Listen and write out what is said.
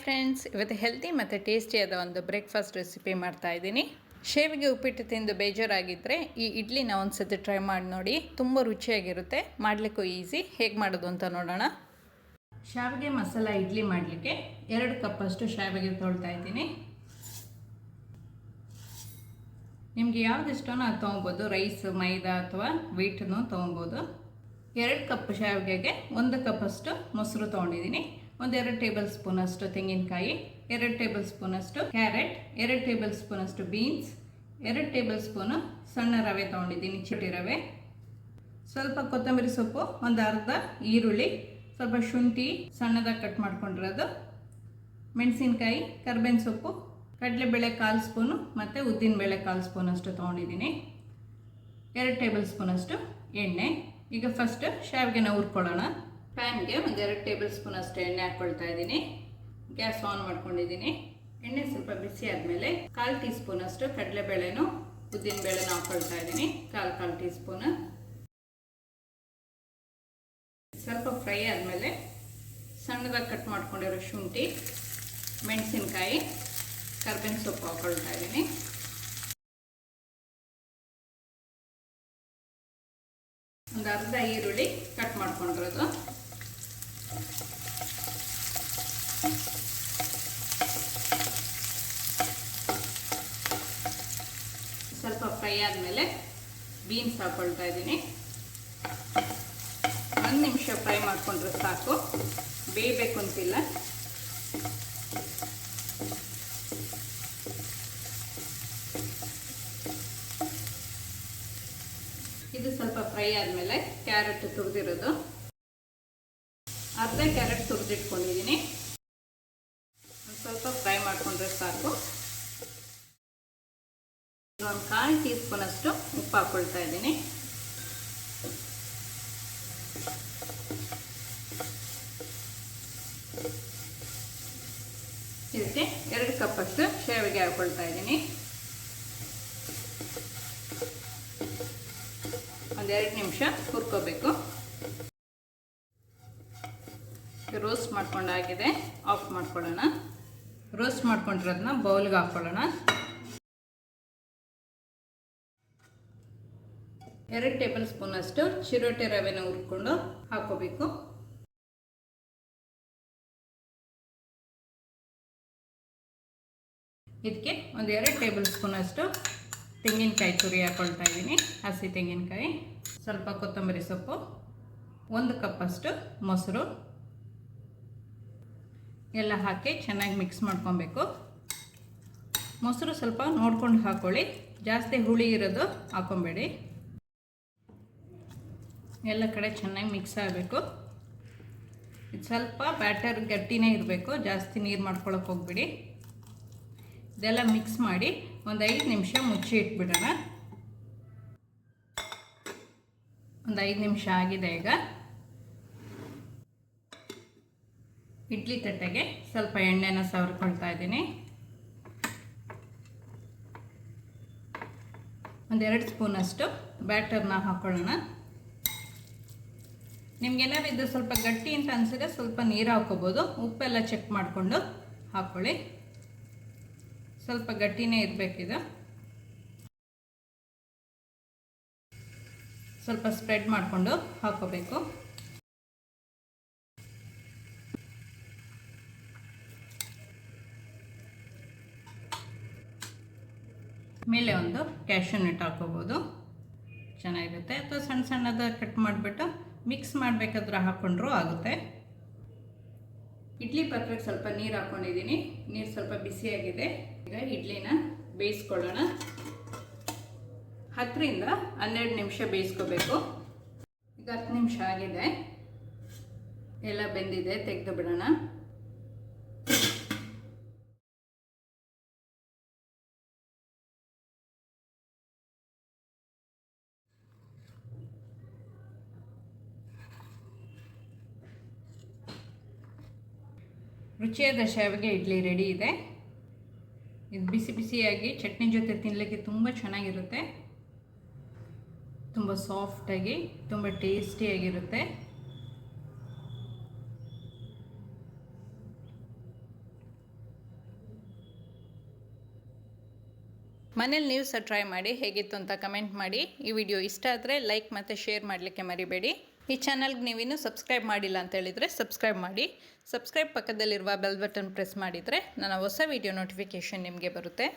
Friends, ಇವತ್ತು healthy ಮತ್ತು ಟೇಸ್ಟಿಯಾದ ಒಂದು ಬ್ರೇಕ್ಫಾಸ್ಟ್ ರೆಸಿಪಿ ಮಾಡ್ತಾ ಇದ್ದೀನಿ. ಶೇವಿಗೆ ಉಪ್ಪಿಟ್ಟು ತಿಂದು ಬೇಜಾರಾಗಿದ್ದರೆ ಈ ಇಡ್ಲಿನ ಒಂದು ಸತಿ ಟ್ರೈ ಮಾಡಿ ನೋಡಿ. ತುಂಬ ರುಚಿಯಾಗಿರುತ್ತೆ, ಮಾಡಲಿಕ್ಕೂ ಈಸಿ. ಹೇಗೆ ಮಾಡೋದು ಅಂತ ನೋಡೋಣ. ಶಾವಿಗೆ ಮಸಾಲ ಇಡ್ಲಿ ಮಾಡಲಿಕ್ಕೆ 2 ಕಪ್ಪಷ್ಟು ಶಾವಿಗೆ ತೊಳ್ತಾ ಇದ್ದೀನಿ. ನಿಮಗೆ ಯಾವ್ದು ಇಷ್ಟನೋ ಅದು ತೊಗೊಬೋದು. ರೈಸ್, ಮೈದಾ ಅಥವಾ ವೀಟನ್ನು ತೊಗೊಬೋದು. 2 ಕಪ್ ಶಾವಿಗೆಗೆ 1 ಕಪ್ಪಷ್ಟು ಮೊಸರು ತೊಗೊಂಡಿದ್ದೀನಿ. 1-2 ಟೇಬಲ್ ಸ್ಪೂನಷ್ಟು ತೆಂಗಿನಕಾಯಿ, 2 ಟೇಬಲ್ ಸ್ಪೂನಷ್ಟು ಕ್ಯಾರೆಟ್, 2 ಟೇಬಲ್ ಸ್ಪೂನಷ್ಟು ಬೀನ್ಸ್, 2 ಟೇಬಲ್ ಸ್ಪೂನು ಸಣ್ಣ ರವೆ ತೊಗೊಂಡಿದ್ದೀನಿ, ಚಿಟಿ ರವೆ, ಸ್ವಲ್ಪ ಕೊತ್ತಂಬರಿ ಸೊಪ್ಪು, ಒಂದು ಅರ್ಧ ಈರುಳ್ಳಿ, ಸ್ವಲ್ಪ ಶುಂಠಿ ಸಣ್ಣದಾಗಿ ಕಟ್ ಮಾಡ್ಕೊಂಡಿರೋದು, ಮೆಣಸಿನ್ಕಾಯಿ, ಕರ್ಬೇವಿನ ಸೊಪ್ಪು, ಕಡಲೆಬೇಳೆ 1/4 ಸ್ಪೂನು ಮತ್ತು ಉದ್ದಿನಬೇಳೆ 1/4 ಸ್ಪೂನಷ್ಟು ತೊಗೊಂಡಿದ್ದೀನಿ, 2 ಟೇಬಲ್ ಸ್ಪೂನಷ್ಟು ಎಣ್ಣೆ. ಈಗ ಫಸ್ಟ್ ಶಾವಿಗೆನ ಹುರ್ಕೊಳ್ಳೋಣ. ಪ್ಯಾನ್ಗೆ 1-2 ಟೇಬಲ್ ಸ್ಪೂನ್ ಅಷ್ಟು ಎಣ್ಣೆ ಹಾಕ್ಕೊಳ್ತಾ ಇದ್ದೀನಿ. ಗ್ಯಾಸ್ ಆನ್ ಮಾಡ್ಕೊಂಡಿದ್ದೀನಿ. ಎಣ್ಣೆ ಸ್ವಲ್ಪ ಬಿಸಿ ಆದಮೇಲೆ 1/4 ಟೀ ಸ್ಪೂನ್ ಅಷ್ಟು ಕಡಲೆಬೇಳೆನೂ ಉದ್ದಿನಬೇಳೆನೂ ಹಾಕ್ಕೊಳ್ತಾ ಇದ್ದೀನಿ. 1/4 ಟೀ ಸ್ಪೂನ್. ಸ್ವಲ್ಪ ಫ್ರೈ ಆದಮೇಲೆ ಸಣ್ಣದಾಗಿ ಕಟ್ ಮಾಡ್ಕೊಂಡಿರೋ ಶುಂಠಿ, ಮೆಣಸಿನ್ಕಾಯಿ, ಕರ್ಬೇವಿನ ಸೊಪ್ಪು ಹಾಕ್ಕೊಳ್ತಾ ಇದ್ದೀನಿ. ಒಂದು ಅರ್ಧ ಈರುಳ್ಳಿ ಕಟ್ ಮಾಡ್ಕೊಂಡಿರೋದು, ಸ್ವಲ್ಪ ಫ್ರೈ ಆದಮೇಲೆ ಬೀನ್ಸ್ ಹಾಕ್ಕೊಳ್ತಾ ಇದ್ದೀನಿ. 1 ನಿಮಿಷ ಫ್ರೈ ಮಾಡಿಕೊಂಡ್ರೆ ಸಾಕು, ಬೇಯಬೇಕು ಅಂತಿಲ್ಲ. ಇದು ಸ್ವಲ್ಪ ಫ್ರೈ ಆದಮೇಲೆ ಕ್ಯಾರೆಟ್ ತುರಿದಿರೋದು, ಅರ್ಧ ಕ್ಯಾರೆಟ್ ತುರಿದಿಟ್ಕೊಂಡಿದ್ದೀನಿ. ಸ್ವಲ್ಪ ಫ್ರೈ ಮಾಡಿಕೊಂಡ್ರೆ ಸಾಕು. 1/4 ಟೀ ಸ್ಪೂನ್ ಅಷ್ಟು ಉಪ್ಪು ಹಾಕ್ಕೊಳ್ತಾ ಇದ್ದೀನಿ. ಇದಕ್ಕೆ 2 ಕಪ್ಪಷ್ಟು ಶಾವಿಗೆ ಹಾಕ್ಕೊಳ್ತಾ ಇದ್ದೀನಿ. 1-2 ನಿಮಿಷ ಹುರ್ಕೋಬೇಕು. ರೋಸ್ಟ್ ಮಾಡ್ಕೊಂಡಾಗಿದೆ, ಆಫ್ ಮಾಡ್ಕೊಳ್ಳೋಣ. ರೋಸ್ಟ್ ಮಾಡ್ಕೊಂಡಿರೋದನ್ನ ಬೌಲ್ಗೆ ಹಾಕ್ಕೊಳ್ಳೋಣ. 2 ಟೇಬಲ್ ಸ್ಪೂನ್ ಅಷ್ಟು ಚಿರೋಟಿ ರವೆನ ಹುರ್ಕೊಂಡು ಹಾಕೋಬೇಕು. ಇದಕ್ಕೆ 1-2 ಟೇಬಲ್ ಸ್ಪೂನ್ ಅಷ್ಟು ತೆಂಗಿನಕಾಯಿ ತುರಿ ಹಾಕ್ಕೊಳ್ತಾ ಇದ್ದೀನಿ, ಹಸಿ ತೆಂಗಿನಕಾಯಿ, ಸ್ವಲ್ಪ ಕೊತ್ತಂಬರಿ ಸೊಪ್ಪು, 1 ಕಪ್ಪಷ್ಟು ಮೊಸರು ಎಲ್ಲ ಹಾಕಿ ಚೆನ್ನಾಗಿ ಮಿಕ್ಸ್ ಮಾಡ್ಕೊಬೇಕು. ಮೊಸರು ಸ್ವಲ್ಪ ನೋಡ್ಕೊಂಡು ಹಾಕ್ಕೊಳ್ಳಿ, ಜಾಸ್ತಿ ಹುಳಿ ಇರೋದು ಹಾಕ್ಕೊಬೇಡಿ. ಎಲ್ಲ ಕಡೆ ಚೆನ್ನಾಗಿ ಮಿಕ್ಸ್ ಆಗಬೇಕು. ಇದು ಸ್ವಲ್ಪ ಬ್ಯಾಟರ್ ಗಟ್ಟಿನೇ ಇರಬೇಕು, ಜಾಸ್ತಿ ನೀರು ಮಾಡ್ಕೊಳಕ್ಕೆ ಹೋಗ್ಬಿಡಿ. ಇದೆಲ್ಲ ಮಿಕ್ಸ್ ಮಾಡಿ ಒಂದು 5 ನಿಮಿಷ ಮುಚ್ಚಿ ಇಟ್ಬಿಡೋಣ. ಒಂದು 5 ನಿಮಿಷ ಆಗಿದೆ. ಈಗ ಇಡ್ಲಿ ತಟ್ಟೆಗೆ ಸ್ವಲ್ಪ ಎಣ್ಣೆನ ಸವರ್ಕೊಳ್ತಾ ಇದ್ದೀನಿ. 1-2 ಸ್ಪೂನಷ್ಟು ಬ್ಯಾಟರ್ನ ಹಾಕ್ಕೊಳ್ಳೋಣ. ನಿಮ್ಗೇನಾದ್ರು ಇದು ಸ್ವಲ್ಪ ಗಟ್ಟಿ ಅಂತ ಅನಿಸಿದ್ರೆ ಸ್ವಲ್ಪ ನೀರು ಹಾಕ್ಕೋಬೋದು. ಉಪ್ಪೆಲ್ಲ ಚೆಕ್ ಮಾಡಿಕೊಂಡು ಹಾಕ್ಕೊಳ್ಳಿ. ಸ್ವಲ್ಪ ಗಟ್ಟಿನೇ ಇರಬೇಕಿದು. ಸ್ವಲ್ಪ ಸ್ಪ್ರೆಡ್ ಮಾಡಿಕೊಂಡು ಹಾಕ್ಕೋಬೇಕು. ಮೇಲೆ ಒಂದು ಕ್ಯಾಶ್ಯೂ ನಟ್ ಹಾಕ್ಕೋಬೋದು, ಚೆನ್ನಾಗಿರುತ್ತೆ. ಅಥವಾ ಸಣ್ಣ ಸಣ್ಣದ ಕಟ್ ಮಾಡಿಬಿಟ್ಟು ಮಿಕ್ಸ್ ಮಾಡಬೇಕಾದ್ರೆ ಹಾಕ್ಕೊಂಡ್ರೂ ಆಗುತ್ತೆ. ಇಡ್ಲಿ ಪಾತ್ರೆಗೆ ಸ್ವಲ್ಪ ನೀರು ಹಾಕ್ಕೊಂಡಿದ್ದೀನಿ. ನೀರು ಸ್ವಲ್ಪ ಬಿಸಿಯಾಗಿದೆ. ಈಗ ಇಡ್ಲಿನ ಬೇಯಿಸ್ಕೊಳ್ಳೋಣ. 10ರಿಂದ 12 ನಿಮಿಷ ಬೇಯಿಸ್ಕೋಬೇಕು. ಈಗ 10 ನಿಮಿಷ ಆಗಿದೆ, ಎಲ್ಲ ಬೆಂದಿದೆ, ತೆಗೆದು ಬಿಡೋಣ. ರುಚಿಯಾದ ಶಾವಿಗೆ ಇಡ್ಲಿ ರೆಡಿ ಇದೆ. ಇದು ಬಿಸಿ ಬಿಸಿಯಾಗಿ ಚಟ್ನಿ ಜೊತೆ ತಿನ್ನಲಿಕ್ಕೆ ತುಂಬ ಚೆನ್ನಾಗಿರುತ್ತೆ. ತುಂಬ ಸಾಫ್ಟಾಗಿ ತುಂಬ ಟೇಸ್ಟಿಯಾಗಿರುತ್ತೆ. ಮನೇಲಿ ನೀವು ಸಹ ಟ್ರೈ ಮಾಡಿ, ಹೇಗಿತ್ತು ಅಂತ ಕಮೆಂಟ್ ಮಾಡಿ. ಈ ವಿಡಿಯೋ ಇಷ್ಟ ಆದರೆ ಲೈಕ್ ಮತ್ತು ಶೇರ್ ಮಾಡಲಿಕ್ಕೆ ಮರಿಬೇಡಿ. ಈ ಚಾನಲ್ಗೆ ನೀವಿನ್ನೂ ಸಬ್ಸ್ಕ್ರೈಬ್ ಮಾಡಿಲ್ಲ ಅಂತ ಹೇಳಿದರೆ ಸಬ್ಸ್ಕ್ರೈಬ್ ಮಾಡಿ. ಸಬ್ಸ್ಕ್ರೈಬ್ ಪಕ್ಕದಲ್ಲಿರುವ ಬೆಲ್ ಬಟನ್ ಪ್ರೆಸ್ ಮಾಡಿದರೆ ನನ್ನ ಹೊಸ ವಿಡಿಯೋ ನೋಟಿಫಿಕೇಷನ್ ನಿಮಗೆ ಬರುತ್ತೆ.